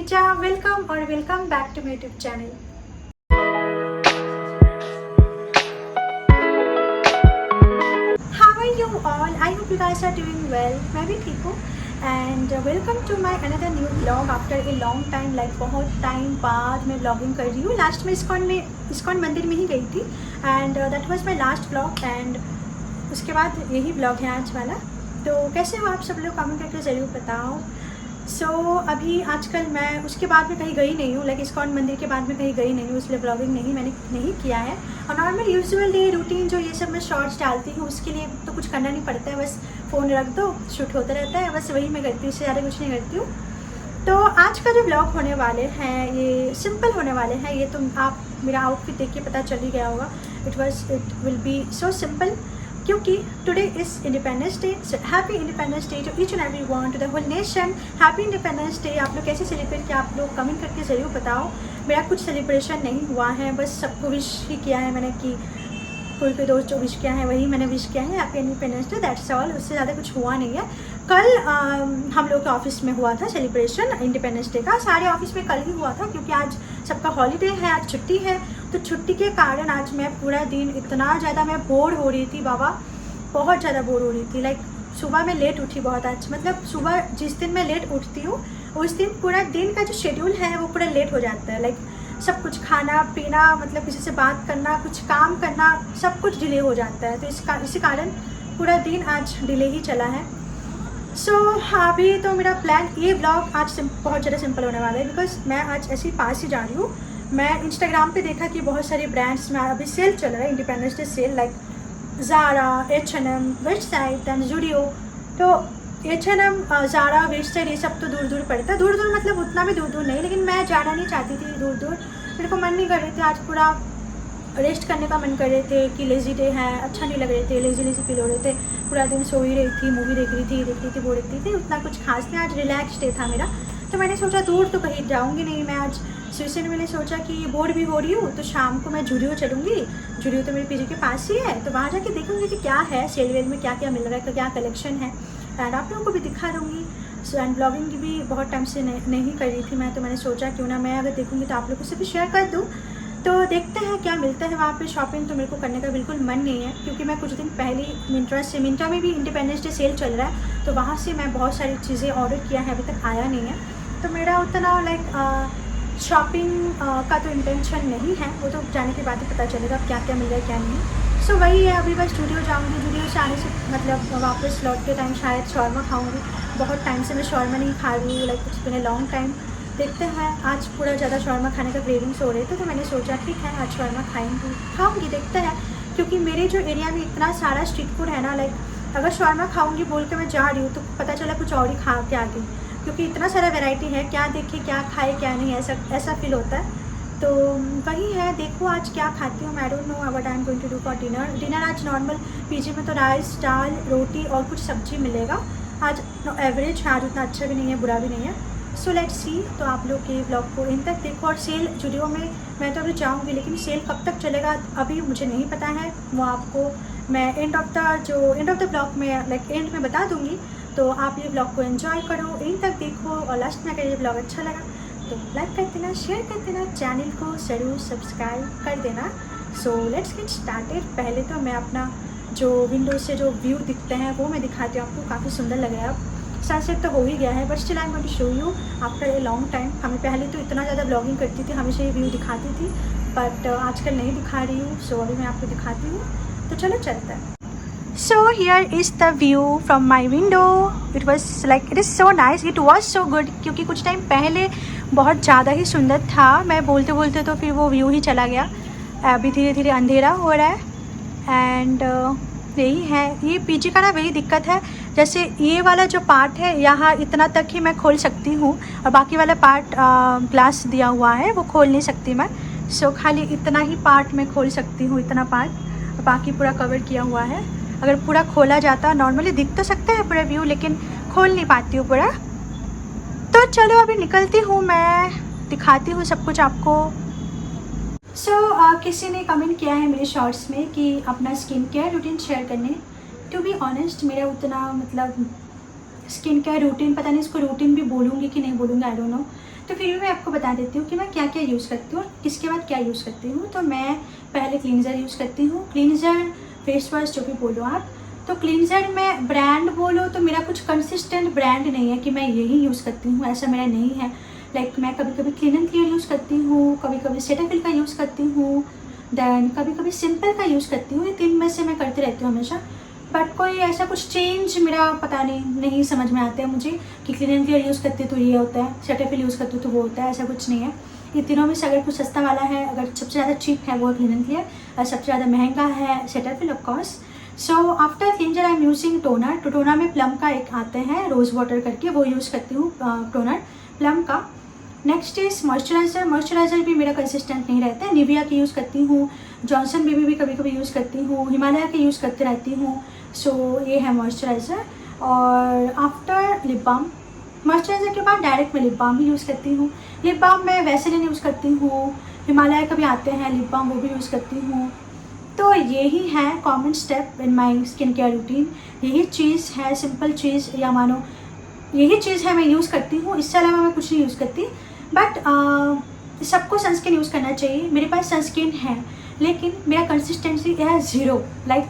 नीचा, वेलकम और welcome back to my YouTube channel. How are you all? I hope you guys are doing well. मैं भी ठीक हूँ and welcome to my another new vlog after a long time. Like बहुत time बाद मैं blogging कर रही हूँ। लास्ट में इस्कॉन मंदिर में ही गई थी and that was my last blog and उसके बाद यही ब्लॉग है आज वाला। तो कैसे हो आप सब लोग? कमेंट करके ज़रूर बताओ। अभी आजकल मैं उसके बाद में कहीं गई नहीं हूँ। लाइक इस्कॉन मंदिर के बाद में कहीं गई नहीं हूँ, इसलिए ब्लॉगिंग मैंने नहीं किया है। और नॉर्मल यूजुअल डे रूटीन जो ये सब मैं शॉर्ट्स डालती हूँ उसके लिए तो कुछ करना नहीं पड़ता है, बस फ़ोन रख दो, शूट होता रहता है, बस वही मैं करती हूँ, इससे ज़्यादा कुछ नहीं करती हूँ। तो आज का जो ब्लॉग होने वाले हैं ये सिंपल होने वाले हैं। ये तो आप मेरा आउटफिट देख के पता चल ही गया होगा। It will be so simple क्योंकि today is Independence Day. Happy Independence Day to each and every one, to the whole nation. Happy Independence Day. आप लोग कैसे सेलिब्रेट किया, आप लोग कमेंट करके ज़रूर बताओ। मेरा कुछ सेलिब्रेशन नहीं हुआ है, बस सबको विश ही किया है मैंने कि कोई दोस्त जो विश किया है वही मैंने विश किया है। Happy Independence day, that's all. उससे ज़्यादा कुछ हुआ नहीं है। कल हम लोग के ऑफिस में हुआ था सेलिब्रेशन इंडिपेंडेंस डे का। सारे ऑफिस में कल ही हुआ था क्योंकि आज सबका हॉलीडे है, आज छुट्टी है। तो छुट्टी के कारण आज मैं पूरा दिन इतना ज़्यादा मैं बोर हो रही थी बाबा, बहुत ज़्यादा बोर हो रही थी। लाइक सुबह मैं लेट उठी बहुत आज। मतलब सुबह जिस दिन मैं लेट उठती हूँ उस दिन पूरा दिन का जो शेड्यूल है वो पूरा लेट हो जाता है। लाइक सब कुछ खाना पीना, मतलब किसी से बात करना, कुछ काम करना, सब कुछ डिले हो जाता है। तो इसी कारण पूरा दिन आज डिले ही चला है। अभी तो मेरा प्लान, ये ब्लॉग आज बहुत ज़्यादा सिंपल होने वाला है बिकॉज मैं आज ऐसे ही पास ही जा रही हूँ। मैं इंस्टाग्राम पे देखा कि बहुत सारे ब्रांड्स में अभी सेल चल रहा है, Independence Day sale, like Zara, H&M, Westside and Zudio. तो H&M, ज़ारा, वेस्ट साइड ये सब तो दूर दूर पड़ता है। दूर दूर मतलब उतना भी दूर दूर नहीं, लेकिन मैं जाना नहीं चाहती थी दूर दूर। मेरे को मन नहीं कर रहे थे, आज पूरा रेस्ट करने का मन कर रहे थे कि लेज़ी डे है, अच्छा नहीं लग रहे थे, लेज़ी फील हो रहे थे। पूरा दिन सो ही रही थी, मूवी देख रही थी, वो देखती थी, उतना कुछ खास नहीं। आज रिलैक्स डे था मेरा। तो मैंने सोचा दूर तो कहीं जाऊँगी नहीं मैं आज। इसलिए मैंने सोचा कि बोर भी हो रही हूँ तो शाम को मैं जूडियो चलूँगी। जूडियो तो मेरे पीजी के पास ही है, तो वहाँ जाके देखूँगी कि क्या है सेल वेल में, क्या क्या मिल रहा है, क्या कलेक्शन है, एंड आप लोगों को भी दिखा दूँगी। एंड ब्लॉगिंग की भी बहुत टाइम से नहीं कर रही थी मैं, तो मैंने सोचा क्यों ना मैं अगर देखूँगी तो आप लोगों से भी शेयर कर दूँ। तो देखते हैं क्या मिलता है वहाँ पे। शॉपिंग तो मेरे को करने का बिल्कुल मन नहीं है क्योंकि मैं कुछ दिन पहले मिंत्रा में भी इंडिपेंडेंस डे सेल चल रहा है, तो वहाँ से मैं बहुत सारी चीज़ें ऑर्डर किया है, अभी तक आया नहीं है। तो मेरा उतना लाइक शॉपिंग का तो इंटेंशन नहीं है, वो तो जाने के बाद ही पता चलेगा क्या क्या मिल रहा है क्या नहीं। वही है, अभी बस स्टूडियो जाऊँगी। स्टूडियो से आने से मतलब वापस लौट के टाइम शायद शॉर्मा खाऊँगी। बहुत टाइम से मैं शॉर्मा नहीं खा रही हूँ, like it's been a long time. देखते हैं, आज पूरा ज़्यादा शॉर्मा खाने का क्रेविंग्स हो रहे थे, तो मैंने सोचा ठीक है आज शॉर्मा खाऊँगी। देखते हैं क्योंकि मेरे जो एरिया में इतना सारा स्ट्रीट फूड है ना, लाइक अगर शॉर्मा खाऊँगी बोल के मैं जा रही हूँ तो पता चला कुछ और ही खा के आ गई, क्योंकि इतना सारा वैरायटी है, क्या देखे क्या खाए क्या नहीं, ऐसा फील होता है। तो वही है, देखो आज क्या खाती हूँ। I don't know what I am going to do for dinner आज नॉर्मल पीजी में तो राइस दाल रोटी और कुछ सब्जी मिलेगा आज। एवरेज है आज, उतना अच्छा भी नहीं है बुरा भी नहीं है। So let's see. तो आप लोग के ब्लॉग को इन तक देखो। और सेल जूडियो में मैं तो अभी जाऊँगी, लेकिन सेल कब तक चलेगा अभी मुझे नहीं पता है, वो आपको मैं एंड ऑफ द ब्लॉग में लाइक एंड में बता दूँगी। तो आप ये ब्लॉग को एंजॉय करो, इन तक देखो, और लास्ट में अगर ये ब्लॉग अच्छा लगा तो लाइक कर देना, शेयर कर देना, चैनल को ज़रूर सब्सक्राइब कर देना। So let's get started. पहले तो मैं अपना जो विंडो से जो व्यू दिखते हैं वो मैं दिखाती हूँ आपको। काफ़ी सुंदर लग रहा है, अब सनसेट तो हो ही गया है, but still I am going to show you after a long time. हमें पहले तो इतना ज़्यादा ब्लॉगिंग करती थी, हमेशा ये व्यू दिखाती थी, बट आजकल नहीं दिखा रही हूँ। सो अभी मैं आपको दिखाती हूँ, तो चलो चलता है। So here is the view from my window. It is so nice. It was so good क्योंकि कुछ टाइम पहले बहुत ज़्यादा ही सुंदर था। मैं बोलते बोलते तो फिर वो व्यू ही चला गया। अभी धीरे धीरे अंधेरा हो रहा है एंड यही है, ये पीछे का ना वही दिक्कत है। जैसे ये वाला जो पार्ट है यहाँ इतना तक ही मैं खोल सकती हूँ, और बाकी वाला पार्ट ग्लास दिया हुआ है वो खोल नहीं सकती मैं। सो खाली इतना ही पार्ट मैं खोल सकती हूँ, इतना पार्ट, बाकी पूरा कवर किया हुआ है। अगर पूरा खोला जाता, नॉर्मली दिख तो सकता है पूरा व्यू, लेकिन खोल नहीं पाती हूँ पूरा। तो चलो अभी निकलती हूँ, मैं दिखाती हूँ सब कुछ आपको। किसी ने कमेंट किया है मेरे शॉर्ट्स में कि अपना स्किन केयर रूटीन शेयर करने। टू बी ऑनेस्ट मेरा उतना मतलब स्किन केयर रूटीन, पता नहीं इसको रूटीन भी बोलूँगी कि नहीं बोलूँगी, आई डोंट नो। तो फिर भी मैं आपको बता देती हूँ कि मैं क्या क्या यूज़ करती हूँ और किसके बाद क्या यूज़ करती हूँ। तो मैं पहले क्लींजर यूज़ करती हूँ, क्लींजर फेस वॉश जो भी बोलो आप। तो क्लींजर में ब्रांड बोलो तो मेरा कुछ कंसिस्टेंट ब्रांड नहीं है कि मैं यही यूज़ करती हूँ, ऐसा मेरा नहीं है। लाइक मैं कभी कभी क्लीन एंड क्लियर यूज़ करती हूँ, कभी कभी सेटाफिल का यूज़ करती हूँ, देन कभी कभी सिंपल का यूज़ करती हूँ। ये 3 में से मैं करती रहती हूँ हमेशा। बट कोई ऐसा कुछ चेंज मेरा पता नहीं समझ में आता है मुझे कि क्लीन एंड क्लियर यूज़ करती तो ये होता है, सेटाफिल यूज़ करती तो वो होता है, ऐसा कुछ नहीं है। ये तीनों में से अगर कुछ सस्ता वाला है, अगर सबसे ज़्यादा चीप है वो क्लीन एंड क्लियर और सबसे ज़्यादा महंगा है Cetaphil of course. So after cleanser I am using toner. तो टोनर में प्लम का एक आते हैं रोज़ वाटर करके, वो यूज़ करती हूँ टोनर प्लम का। Next is moisturiser. मॉइस्चराइज़र भी मेरा कंसिस्टेंट नहीं रहता है, निविया की यूज़ करती हूँ, जॉनसन बेबी भी कभी कभी यूज़ करती हूँ, हिमालय के यूज़ करते रहती हूँ। सो ये है मॉइस्चराइज़र। और आफ्टर लिप बाम, मॉइस्चराइज़र के बाद डायरेक्ट मैं लिप बाम भी यूज़ करती हूँ। लिप बाम मैं वैसेलिन यूज़ करती हूँ, हिमालय का भी आते हैं लिप बाम, वो भी यूज़ करती हूँ। तो यही है common step in my skin care routine. यही चीज़ है, सिंपल चीज़ या मानो यही चीज़ है मैं यूज़ करती हूँ, इससे अलावा मैं कुछ नहीं यूज़ करती। बट सबको सनस्क्रीन यूज़ करना चाहिए। मेरे पास सनस्क्रीन है लेकिन मेरा कंसिस्टेंसी है ज़ीरो। लाइक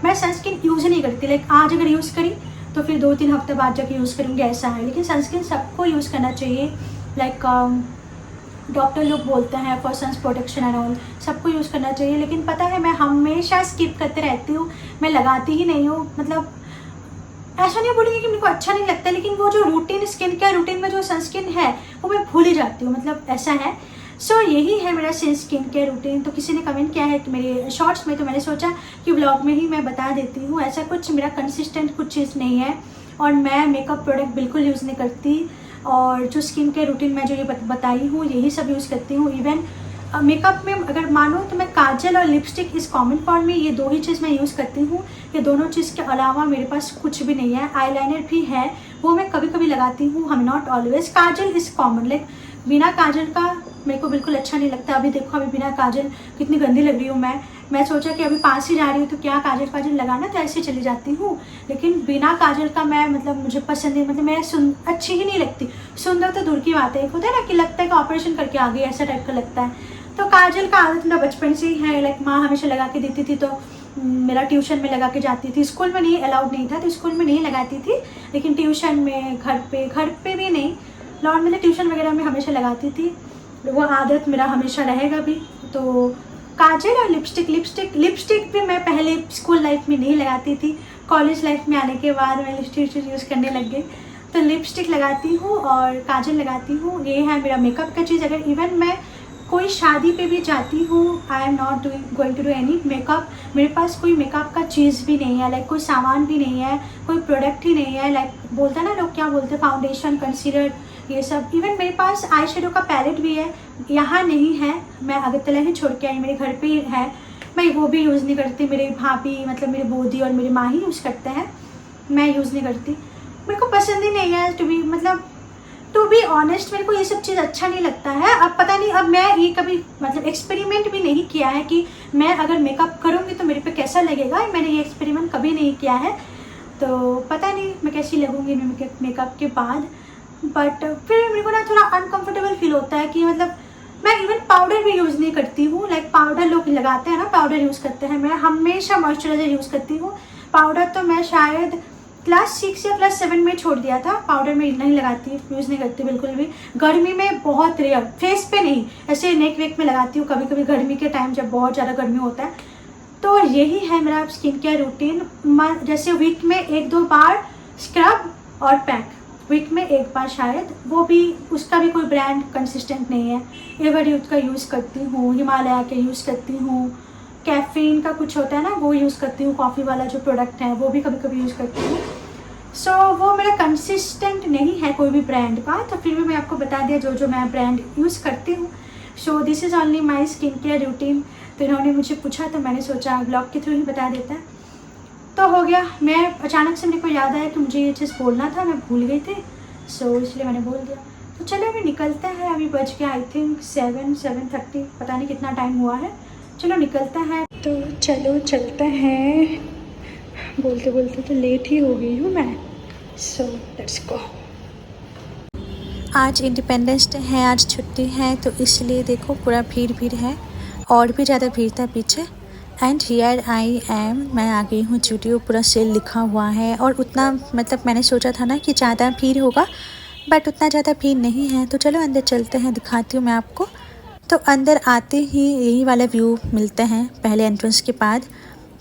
मैं सनस्क्रीन यूज़ ही नहीं करती। लाइक आज अगर यूज़ करी तो फिर 2-3 हफ्ते बाद जाके यूज़ करूँगी, ऐसा है। लेकिन सनस्क्रीन सबको यूज़ करना चाहिए। लाइक डॉक्टर लोग बोलते हैं for sun's protection and all, सबको यूज़ करना चाहिए। लेकिन पता है मैं हमेशा स्किप करते रहती हूँ, मैं लगाती ही नहीं हूँ। मतलब ऐसा नहीं बोलूँगी कि मेरे को अच्छा नहीं लगता, लेकिन वो जो रूटीन स्किन केयर रूटीन में जो सनस्क्रीन है वो मैं भूल ही जाती हूँ, मतलब ऐसा है। सो यही है मेरा स्किन केयर रूटीन। तो किसी ने कमेंट किया है कि मेरे शॉर्ट्स में, तो मैंने सोचा कि व्लॉग में ही मैं बता देती हूँ। ऐसा कुछ मेरा कंसिस्टेंट कुछ चीज़ नहीं है और मैं मेकअप प्रोडक्ट बिल्कुल यूज़ नहीं करती। और जो स्किन केयर रूटीन मैं जो ये बताई हूँ यही सब यूज़ करती हूँ। इवन मेकअप में अगर मानो तो मैं काजल और लिपस्टिक इस कॉमन फॉर्म में ये 2 ही चीज़ मैं यूज़ करती हूँ। ये दोनों चीज़ के अलावा मेरे पास कुछ भी नहीं है। आईलाइनर भी है, वो मैं कभी कभी लगाती हूँ, हम not always. Kajal is common, like बिना काजल का मेरे को बिल्कुल अच्छा नहीं लगता। अभी देखो अभी बिना काजल कितनी गंदी लग रही हूँ मैं सोचा कि अभी पास ही जा रही हूँ तो क्या काजल लगाना, तो ऐसे चली जाती हूँ। लेकिन बिना काजल का मैं मतलब मुझे पसंद है, मतलब मैं अच्छी ही नहीं लगती। सुंदर तो दूर की बात है, एक होता है ना कि लगता है कि ऑपरेशन करके आ गई, ऐसा टाइप का लगता है। तो काजल का आदत मेरा बचपन से ही है। लाइक माँ हमेशा लगा के देती थी, तो मेरा ट्यूशन में लगा के जाती थी। स्कूल में नहीं अलाउड नहीं था तो स्कूल में नहीं लगाती थी, लेकिन ट्यूशन में घर पे भी नहीं, लॉन में ट्यूशन वगैरह में हमेशा लगाती थी। वो आदत मेरा हमेशा रहेगा भी। तो काजल और लिपस्टिक भी मैं पहले स्कूल लाइफ में नहीं लगाती थी, कॉलेज लाइफ में आने के बाद मैं लिपस्टिक यूज़ करने लग गई। तो लिपस्टिक लगाती हूँ और काजल लगाती हूँ, ये है मेरा मेकअप का चीज़। अगर इवन मैं कोई शादी पे भी जाती हूँ, I am not going to do any makeup. मेरे पास कोई मेकअप का चीज़ भी नहीं है, लाइक कोई सामान भी नहीं है, कोई प्रोडक्ट ही नहीं है। लाइक बोलते हैं ना लोग, क्या बोलते हैं, फाउंडेशन, कंसीलर, ये सब। इवन मेरे पास आई शेडो का पैलेट भी है, यहाँ नहीं है, मैं अगरतला ही छोड़ के आई, मेरे घर पे ही है। मैं वो भी यूज़ नहीं करती, मेरे भाभी मतलब मेरे बोदी और मेरी माँ ही यूज़ करते हैं, मैं यूज़ नहीं करती। मेरे को पसंद ही नहीं है टू बी ऑनेस्ट। मेरे को ये सब चीज़ अच्छा नहीं लगता है। अब पता नहीं, अब मैं ये कभी मतलब एक्सपेरिमेंट भी नहीं किया है कि मैं अगर मेकअप करूँगी तो मेरे पे कैसा लगेगा। मैंने ये एक्सपेरिमेंट कभी नहीं किया है, तो पता नहीं मैं कैसी लगूँगी मेकअप के बाद। बट फिर मेरे को ना थोड़ा अनकम्फर्टेबल फील होता है कि मतलब मैं इवन पाउडर भी यूज़ नहीं करती हूँ। लाइक पाउडर लोग लगाते हैं ना, पाउडर यूज़ करते हैं, मैं हमेशा मॉइस्चराइजर यूज़ करती हूँ। पाउडर तो मैं शायद क्लास 6 या क्लास 7 में छोड़ दिया था। पाउडर में नहीं लगाती, यूज़ नहीं करती बिल्कुल भी। गर्मी में बहुत रेयर, फेस पे नहीं, ऐसे नेक वेक में लगाती हूँ कभी कभी, गर्मी के टाइम जब बहुत ज़्यादा गर्मी होता है। तो यही है मेरा स्किन केयर रूटीन। जैसे वीक में 1-2 बार स्क्रब और पैक, वीक में 1 बार शायद, वो भी उसका भी कोई ब्रांड कंसिस्टेंट नहीं है। एवरयूथ का यूज़ करती हूँ, हिमालय के यूज़ करती हूँ, कैफीन का कुछ होता है ना वो यूज़ करती हूँ, कॉफ़ी वाला जो प्रोडक्ट है वो भी कभी कभी यूज़ करती हूँ। सो वो मेरा कंसिस्टेंट नहीं है कोई भी ब्रांड का। तो फिर भी मैं आपको बता दिया जो मैं ब्रांड यूज़ करती हूँ। So this is only my skin care routine. तो इन्होंने मुझे पूछा तो मैंने सोचा ब्लॉग के थ्रू ही बता देता है। तो हो गया, मैं अचानक से मेरे को याद आया कि मुझे ये चीज़ बोलना था, मैं भूल गई थी, सो इसलिए मैंने बोल दिया। तो चलो अभी निकलते हैं, अभी बज गया आई थिंक 7-7:30, पता नहीं कितना टाइम हुआ है। चलो निकलता है, तो चलो चलते हैं। बोलते बोलते तो लेट ही हो गई हूँ मैं, सो लेट्स गो। आज इंडिपेंडेंस डे है, आज छुट्टी है, तो इसलिए देखो पूरा भीड़ है और भी ज़्यादा भीड़ था पीछे। एंड हियर आई एम, मैं आ गई हूँ जूडियो। पूरा सेल लिखा हुआ है और उतना मतलब मैंने सोचा था ना कि ज़्यादा भीड़ होगा, बट उतना ज़्यादा भीड़ नहीं है। तो चलो अंदर चलते हैं, दिखाती हूँ मैं आपको। तो अंदर आते ही यही वाला व्यू मिलते हैं पहले एंट्रेंस के बाद।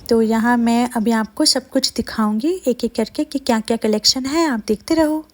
तो यहाँ मैं अभी आपको सब कुछ दिखाऊंगी एक एक करके कि क्या क्या कलेक्शन है, आप देखते रहो।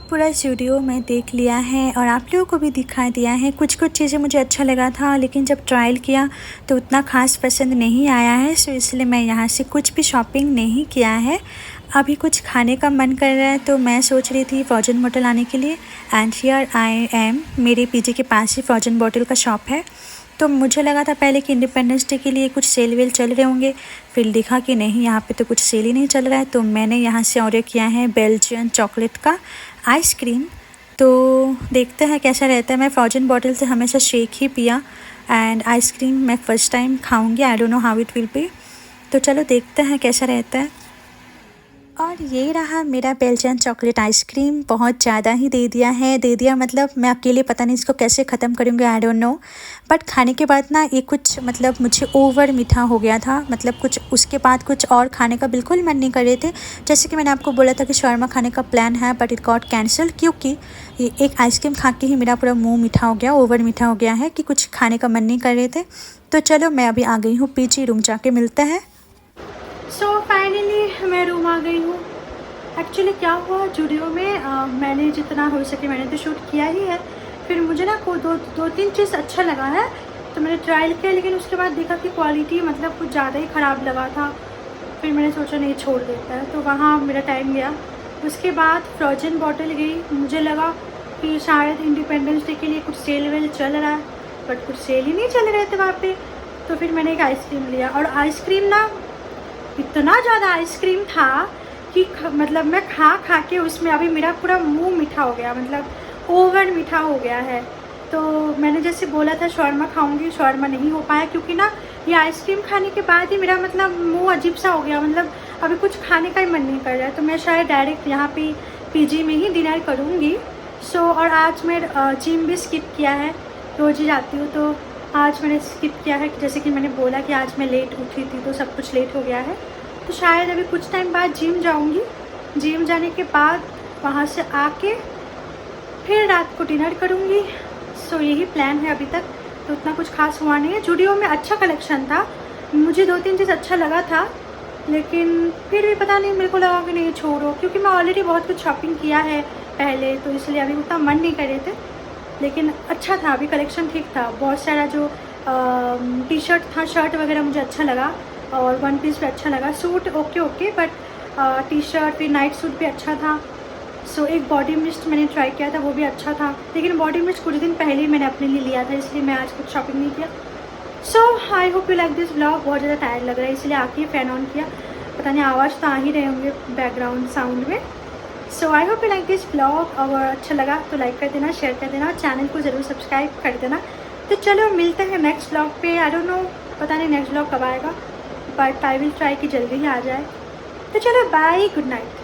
पूरा स्टूडियो में देख लिया है और आप लोगों को भी दिखा दिया है। कुछ कुछ चीज़ें मुझे अच्छा लगा था, लेकिन जब ट्रायल किया तो उतना ख़ास पसंद नहीं आया है, सो इसलिए मैं यहाँ से कुछ भी शॉपिंग नहीं किया है। अभी कुछ खाने का मन कर रहा है तो मैं सोच रही थी फ्रोजन बॉटल आने के लिए। एंड हियर आई एम, मेरे पीजी के पास ही फ्रोजन बॉटल का शॉप है। तो मुझे लगा था पहले कि इंडिपेंडेंस डे के लिए कुछ सेल वेल चल रहे होंगे, फिर देखा कि नहीं, यहाँ पे तो कुछ सेल ही नहीं चल रहा है। तो मैंने यहाँ से ऑर्डर किया है बेल्जियन चॉकलेट का आइसक्रीम। तो देखते हैं कैसा रहता है। मैं फ्रोजन बॉटल से हमेशा शेक ही पिया, एंड आइसक्रीम मैं फ़र्स्ट टाइम खाऊंगी। आई don't know how it will B. तो चलो देखते हैं कैसा रहता है। और ये रहा मेरा बेल्जियन चॉकलेट आइसक्रीम। बहुत ज़्यादा ही दे दिया मतलब मैं अकेले पता नहीं इसको कैसे ख़त्म करूँगी, आई डोंट नो। बट खाने के बाद ना ये कुछ मतलब मुझे ओवर मीठा हो गया था, मतलब कुछ उसके बाद कुछ और खाने का बिल्कुल मन नहीं कर रहे थे। जैसे कि मैंने आपको बोला था कि शॉर्मा खाने का प्लान है, बट इट गॉट कैंसिल, क्योंकि ये एक आइसक्रीम खा के ही मेरा पूरा मुँह मीठा हो गया, ओवर मीठा हो गया है कि कुछ खाने का मन नहीं कर रहे थे। तो चलो मैं अभी आ गई हूँ पीजी, रूम जाके मिलते हैं। सो फाइनली मैं रूम आ गई हूँ। एक्चुअली क्या हुआ जूडियो में, मैंने जितना हो सके मैंने तो शूट किया ही है। फिर मुझे ना को दो तीन चीज़ अच्छा लगा है तो मैंने ट्रायल किया, लेकिन उसके बाद देखा कि क्वालिटी मतलब कुछ ज़्यादा ही ख़राब लगा था। फिर मैंने सोचा नहीं, छोड़ देता है, तो वहाँ मेरा टाइम गया। उसके बाद फ्रोजन बॉटल गई, मुझे लगा कि शायद इंडिपेंडेंस डे के लिए कुछ सेल वेल चल रहा है, बट कुछ सेल ही नहीं चल रहे थे वहाँ पे। तो फिर मैंने एक आइसक्रीम लिया, और आइसक्रीम ना इतना ज़्यादा आइसक्रीम था कि मतलब मैं खा के उसमें अभी मेरा पूरा मुंह मीठा हो गया, मतलब ओवर मीठा हो गया है। तो मैंने जैसे बोला था शॉर्मा खाऊंगी, शॉर्मा नहीं हो पाया, क्योंकि ना ये आइसक्रीम खाने के बाद ही मेरा मतलब मुंह अजीब सा हो गया, मतलब अभी कुछ खाने का ही मन नहीं कर रहा है। तो मैं शायद डायरेक्ट यहाँ पे पीजी में ही डिनर करूँगी। और आज मैं जिम भी स्किप किया है, रोज़ ही जाती हूँ, तो आज मैंने स्किप किया है। जैसे कि मैंने बोला कि आज मैं लेट उठी थी तो सब कुछ लेट हो गया है। तो शायद अभी कुछ टाइम बाद जिम जाऊंगी। जिम जाने के बाद वहाँ से आके फिर रात को डिनर करूँगी। सो यही प्लान है अभी तक, तो उतना कुछ खास हुआ नहीं है। जुडियो में अच्छा कलेक्शन था, मुझे 2-3 चीज़ अच्छा लगा था, लेकिन फिर भी पता नहीं मेरे को लगा कि नहीं छोड़ो, क्योंकि मैं ऑलरेडी बहुत कुछ शॉपिंग किया है पहले, तो इसलिए अभी उतना मन नहीं कर रहे थे। लेकिन अच्छा था, अभी कलेक्शन ठीक था। बहुत सारा जो टी शर्ट था, शर्ट वगैरह मुझे अच्छा लगा, और वन पीस भी अच्छा लगा। Suit okay but T shirt फिर नाइट सूट भी अच्छा था। सो एक बॉडी मिस्ट मैंने ट्राई किया था, वो भी अच्छा था, लेकिन बॉडी मिस्ट कुछ दिन पहले ही मैंने अपने लिए लिया था, इसलिए मैं आज कुछ शॉपिंग नहीं किया। So I hope you like this blog. बहुत ज़्यादा टायर्ड लग रहा है, इसलिए आके फ़ैन ऑन किया। पता नहीं आवाज़ तो आ ही रहे होंगे बैकग्राउंड साउंड में। So I hope you like this blog. अगर अच्छा लगा तो लाइक कर देना, शेयर कर देना, चैनल को ज़रूर सब्सक्राइब कर देना। तो चलो मिलते हैं नेक्स्ट ब्लॉग पे। आई डोंट नो, पता नहीं नेक्स्ट ब्लॉग कब आएगा, बट आई विल ट्राई कि जल्दी ही आ जाए। तो चलो बाय, गुड नाइट।